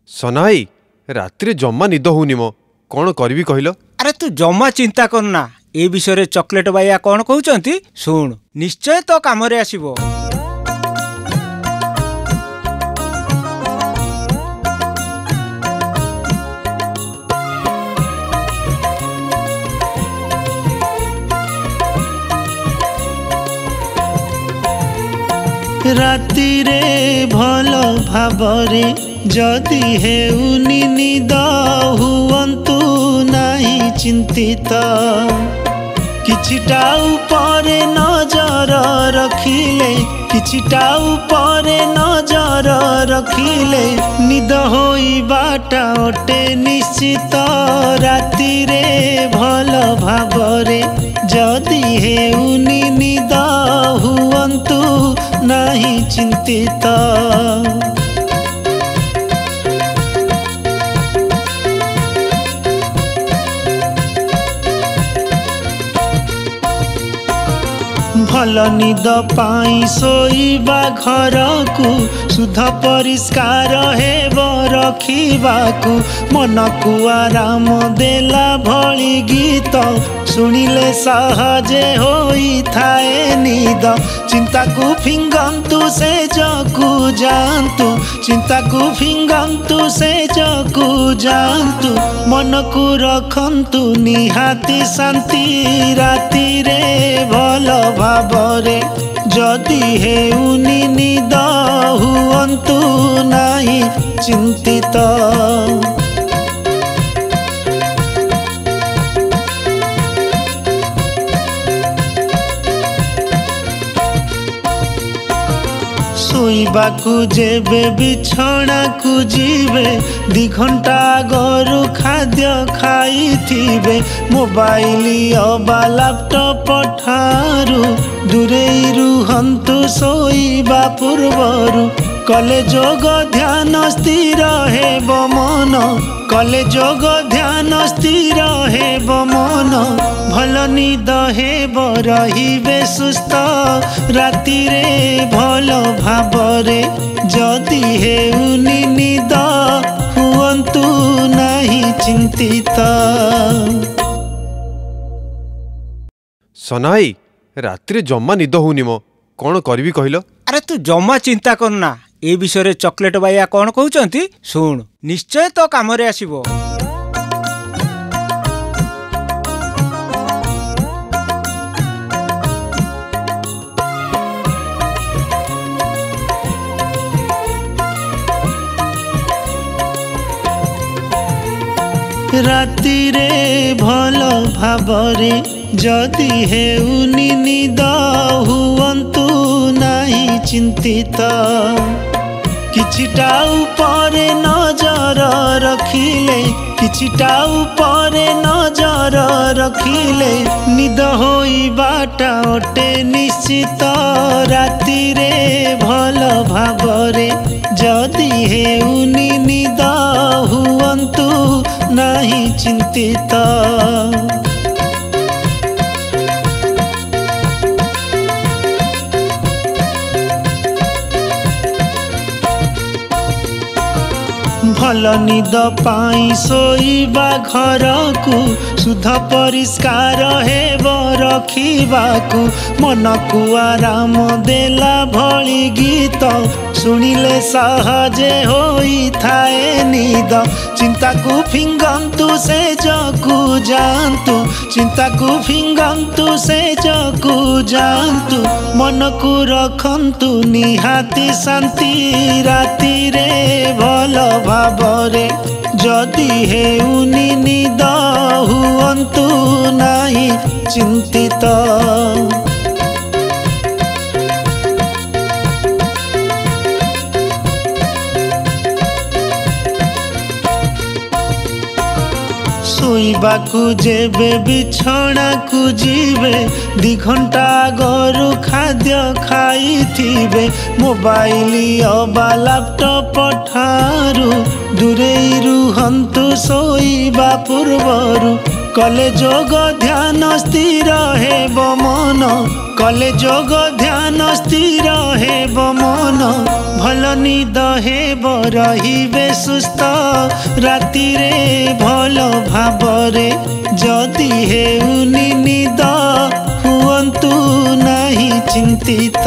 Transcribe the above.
सनाई रात्रि जम्मा निद होनी मो कौन करी कहल। अरे तू जम्मा चिंता करना ए विषय चॉकलेट बाया कौन कहते शुण निश्चय तो काम आसब। राति रे भल भावरे जदि हेउनी निद हुअन्तु नाही चिंतित किछिटा उपरे नजर रखिले किछिटा उपरे नजर रखिले निद होइबाटा अटे निश्चित। राति रे भल भावरे जदि हेउनी निद हुअन्तु नाही चिंतित। भल निद पाई सोईबा घर को शुद्ध परिष्कार हेब रखिबाकू मन को आराम देला भली गीत शुणिले सहजे होई थाए निद। चिंता को फिंगंतु से जकू जानतु चिंता को फिंगंतु से जकू जानतु मन को रखंतु निहाती शांति। राति रे भल भावरे जदि हेउनी निद हुअन्तु नाही चिंतित। शोइबाकू जेबे बिछଣା को जीवे 2 घंटा आगरू खाद्य खाई मोबाइल अबा लैपटॉप ठारू दूरे रुहंतु शोइबा पूर्वरु कले जोग ध्यान स्थिर हेब मन कले जोग ध्यान स्थिर हेब मन भल निद हेब रहिबे सुस्थ। राति रे भल भावरे जदि हेउनी निद हुअन्तु नाही चिंतित। सनाई रात्रि जम्मा निद होनी मो कौन करी कहल। अरे तू जम्मा चिंता करना ए विषय चॉकलेट बाया कौन कहते शुण निश्चय तो काम आसब। राति रे भल भावरे जदि हेउनी निद हुअन्तु नाही चिंतित किछिटा उपरे नजर रखिले किछिटा उपरे नजर रखिले निद होइबाटा अटे निश्चित। राति रे भल भावरे जदि हेउनी निद हुअन्तु नाही चिंतित। भल निद पाई सोईबा घर को शुद्ध परिष्कार हेब रखिबाकू मन को आराम देला भली गीत शुणिले सहजे होई थाए निद। चिंता को फिंगंतु से जकू जानतु चिंता को फिंगंतु से जकू जानतु मन को रखंतु निहाती शांति। राति रे भल भावरे जदि हेउनी निद हुअन्तु नाही चिंतित। शोइबाकू जेबे बिछଣା को जीवे 2 घंटा आगरू खाद्य खाई मोबाइल अबा लैपटॉप ठारू दूरे रुहंतु शोइबा पूर्वरु कले जोग ध्यान स्थिर हेब मन कले जोग ध्यान स्थिर हेब मन भल निद हेब रहिबे सुस्थ राति रे भल भावरे जदि हेउनी निद हुअन्तु नाही चिंतित।